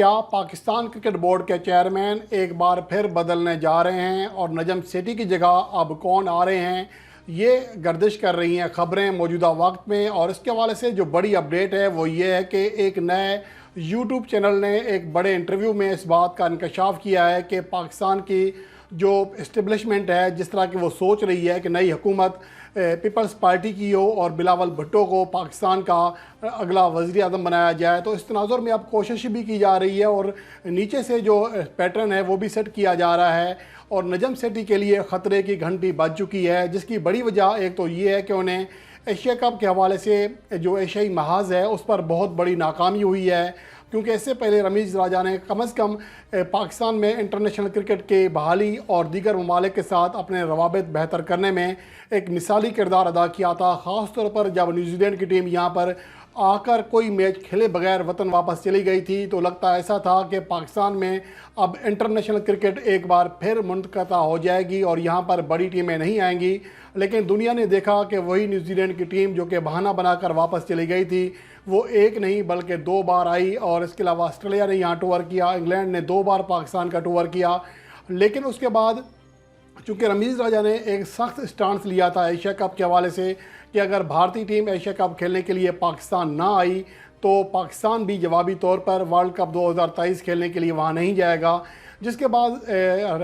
کیا Pakistan cricket board کے chairman ایک بار پھر بدلنے جا رہے ہیں اور نجم سیٹھی کی جگہ اب کون آ رہے ہیں؟ یہ گردش کر رہی ہیں خبریں موجودہ وقت میں، اور اس کے حوالے سے جو بڑی اپڈیٹ ہے وہ یہ ہے کہ ایک نئے یوٹیوب چینل نے ایک بڑے انٹرویو میں اس بات کا انکشاف کیا ہے کہ پاکستان کی جو اسٹیبلشمنٹ ہے، جس طرح کہ وہ سوچ رہی ہے کہ نئی حکومت پیپلز پارٹی کی ہو اور بلاول بھٹو کو پاکستان کا اگلا وزیر اعظم بنایا جائے، تو اس تناظر میں اب کوشش بھی کی جا رہی ہے اور نیچے سے جو پیٹرن ہے وہ بھی سیٹ کیا جا رہا ہے، اور نجم سیٹھی کے لیے خطرے کی گھنٹی بج چکی ہے، جس کی بڑی وجہ ایک تو یہ ہے کہ انہیں ایشیا کپ کے حوالے سے جو ایشیائی محاذ ہے اس پر بہت بڑی ناکامی ہوئی ہے، کیونکہ اس سے پہلے رمیز راجہ نے کم از کم پاکستان میں انٹرنیشنل کرکٹ کے بحالی اور دیگر ممالک کے ساتھ اپنے روابط بہتر کرنے میں ایک مثالی کردار ادا کیا تھا، خاص طور پر جب نیوزی لینڈ کی ٹیم یہاں پر آ کر کوئی میچ کھیلے بغیر وطن واپس چلی گئی تھی، تو لگتا ایسا تھا کہ پاکستان میں اب انٹرنیشنل کرکٹ ایک بار پھر منقطع ہو جائے گی اور یہاں پر بڑی ٹیمیں نہیں آئیں گی، لیکن دنیا نے دیکھا کہ وہی نیوزی لینڈ کی ٹیم جو کہ بہانہ بنا کر واپس چلی گئی تھی، وہ ایک نہیں بلکہ 2 بار آئی، اور اس کے علاوہ آسٹریلیا نے یہاں ٹور کیا، انگلینڈ نے 2 بار پاکستان کا ٹور کیا، لیکن اس کے بعد چونکہ رمیز راجہ نے ایک سخت سٹانس لیا تھا ایشیا کپ کے حوالے سے کہ اگر بھارتی ٹیم ایشیا کپ کھیلنے کے لیے پاکستان نہ آئی تو پاکستان بھی جوابی طور پر ورلڈ کپ 2023 کھیلنے کے لیے وہاں نہیں جائے گا، جس کے بعد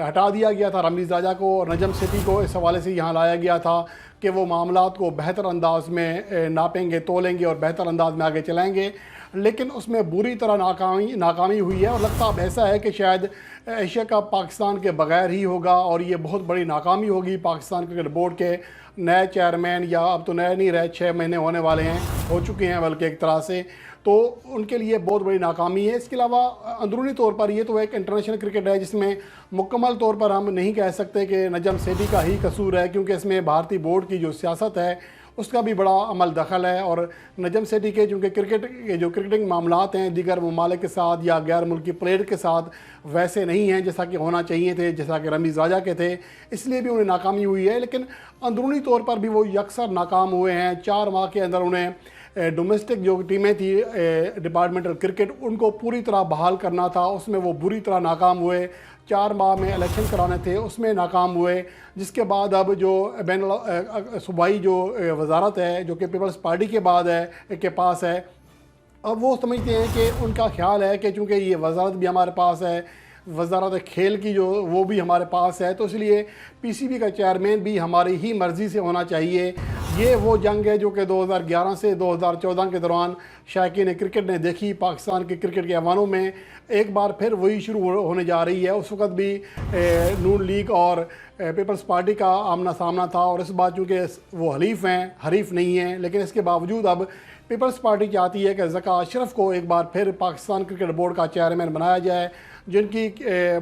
ہٹا دیا گیا تھا رمیز راجہ کو، اور نجم سیٹھی کو اس حوالے سے یہاں لایا گیا تھا کہ وہ معاملات کو بہتر انداز میں ناپیں گے، تولیں گے اور بہتر انداز میں آگے چلائیں گے، لیکن اس میں بری طرح ناکامی ہوئی ہے، اور لگتا اب ایسا ہے کہ شاید ایشیا کپ پاکستان کے بغیر ہی ہوگا، اور یہ بہت بڑی ناکامی ہوگی پاکستان کرکٹ بورڈ کے نئے چیئرمین، یا اب تو نئے نہیں رہے، 6 مہینے ہونے والے ہیں، ہو چکے ہیں بلکہ ایک طرح سے، تو ان کے لیے بہت بڑی ناکامی ہے۔ اس کے علاوہ اندرونی طور پر یہ تو ایک انٹرنیشنل کرکٹ ہے جس میں مکمل طور پر ہم نہیں کہہ سکتے کہ نجم سیٹھی کا ہی قصور ہے، کیونکہ اس میں بھارتی بورڈ کی جو سیاست ہے اس کا بھی بڑا عمل دخل ہے، اور نجم سیٹھی کے چونکہ کرکٹنگ معاملات ہیں دیگر ممالک کے ساتھ یا غیر ملکی پلیئر کے ساتھ ویسے نہیں ہیں جیسا کہ ہونا چاہیے تھے، جیسا کہ رمیز راجہ کے تھے، اس لیے بھی انہیں ناکامی ہوئی ہے، لیکن اندرونی طور پر بھی وہ یکسر ناکام ہوئے ہیں۔ 4 ماہ کے اندر انہیں ڈومیسٹک جو ٹیمیں تھی ڈپارٹمنٹل کرکٹ ان کو پوری طرح بحال کرنا تھا، اس میں وہ بری طرح ناکام ہوئے۔ 4 ماہ میں الیکشن کرانے تھے، اس میں ناکام ہوئے، جس کے بعد اب جو بین صوبائی جو وزارت ہے جو کہ پیپلز پارٹی کے بعد ہے کے پاس ہے، اب وہ سمجھتے ہیں کہ ان کا خیال ہے کہ چونکہ یہ وزارت بھی ہمارے پاس ہے، وزارت کھیل کی جو وہ بھی ہمارے پاس ہے، تو اس لیے پی سی بی کا چیئرمین بھی ہماری ہی مرضی سے ہونا چاہیے۔ یہ وہ جنگ ہے جو کہ 2011 سے 2014 کے دوران شائقین کرکٹ نے دیکھی پاکستان کے کرکٹ کے ایوانوں میں، ایک بار پھر وہی شروع ہونے جا رہی ہے۔ اس وقت بھی نون لیگ اور پیپلز پارٹی کا آمنا سامنا تھا، اور اس بات چونکہ وہ حلیف ہیں، حریف نہیں ہیں، لیکن اس کے باوجود اب پیپلز پارٹی چاہتی ہے کہ ذکا اشرف کو ایک بار پھر پاکستان کرکٹ بورڈ کا چیئرمین بنایا جائے، جن کی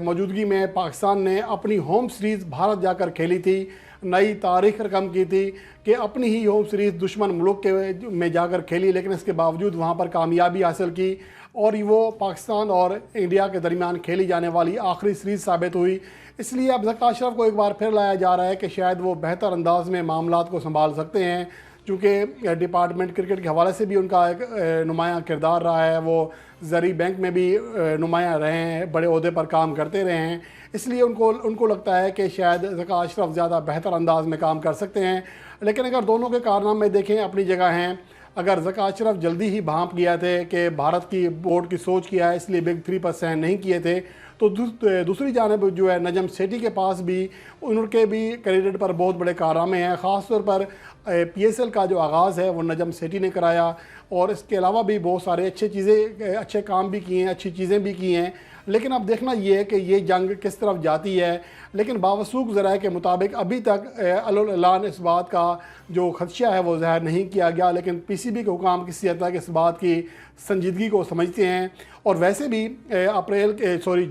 موجودگی میں پاکستان نے اپنی ہوم سیریز بھارت جا کر کھیلی تھی، نئی تاریخ رقم کی تھی کہ اپنی ہی ہوم سیریز دشمن ملک کے میں جا کر کھیلی، لیکن اس کے باوجود وہاں پر کامیابی حاصل کی، اور وہ پاکستان اور انڈیا کے درمیان کھیلی جانے والی آخری سیریز ثابت ہوئی۔ اس لیے اب ذکا اشرف کو ایک بار پھر لایا جا رہا ہے کہ شاید وہ بہتر انداز میں معاملات کو سنبھال سکتے ہیں، چونکہ ڈپارٹمنٹ کرکٹ کے حوالے سے بھی ان کا ایک نمایاں کردار رہا ہے، وہ زرعی بینک میں بھی نمایاں رہے ہیں، بڑے عہدے پر کام کرتے رہے ہیں، اس لیے ان کو لگتا ہے کہ شاید ذکا اشرف زیادہ بہتر انداز میں کام کر سکتے ہیں، لیکن اگر دونوں کے کارنامے دیکھیں اپنی جگہ ہیں، اگر ذکا اشرف جلدی ہی بھانپ گیا تھے کہ بھارت کی بورڈ کی سوچ کیا ہے اس لیے بگ 3 پر سائن نہیں کیے تھے، تو دوسری جانب جو ہے نجم سیٹھی کے پاس بھی ان کے بھی کینڈیڈیٹ پر بہت بڑے کارنامے ہیں، خاص طور پر پی ایس ایل کا جو آغاز ہے وہ نجم سیٹھی نے کرایا، اور اس کے علاوہ بھی بہت سارے اچھے کام بھی کیے ہیں، اچھی چیزیں بھی کی ہیں، لیکن اب دیکھنا یہ ہے کہ یہ جنگ کس طرف جاتی ہے، لیکن باوثوق ذرائع کے مطابق ابھی تک اعلان اس بات کا جو خدشہ ہے وہ ظاہر نہیں کیا گیا، لیکن پی سی بی کے حکام کسی حد تک اس بات کی سنجیدگی کو سمجھتے ہیں، اور ویسے بھی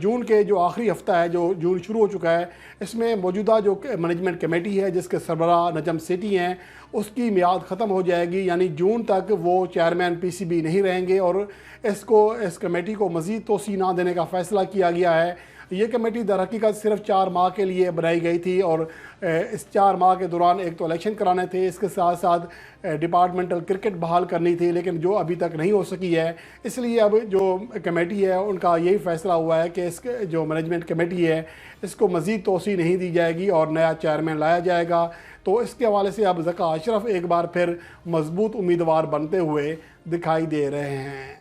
جون کے جو آخری ہفتہ ہے، جو جون شروع ہو چکا ہے، اس میں موجودہ جو مینجمنٹ کمیٹی ہے جس کے سربراہ نجم سیٹھی ہیں، اس کی میعاد ختم ہو جائے گی، یعنی جون تک وہ چیئرمین پی سی بی نہیں رہیں گے، اور اس کمیٹی کو مزید توسیع نہ دینے کا فیصلہ کیا گیا ہے۔ یہ کمیٹی در حقیقت صرف 4 ماہ کے لیے بنائی گئی تھی، اور اس 4 ماہ کے دوران ایک تو الیکشن کرانے تھے، اس کے ساتھ ساتھ ڈپارٹمنٹل کرکٹ بحال کرنی تھی، لیکن جو ابھی تک نہیں ہو سکی ہے۔ اس لیے اب جو کمیٹی ہے ان کا یہی فیصلہ ہوا ہے کہ اس جو مینجمنٹ کمیٹی ہے اس کو مزید توسیع نہیں دی جائے گی اور نیا چیئرمین لایا جائے گا۔ تو اس کے حوالے سے اب ذکا اشرف ایک بار پھر مضبوط امیدوار بنتے ہوئے دکھائی دے رہے ہیں۔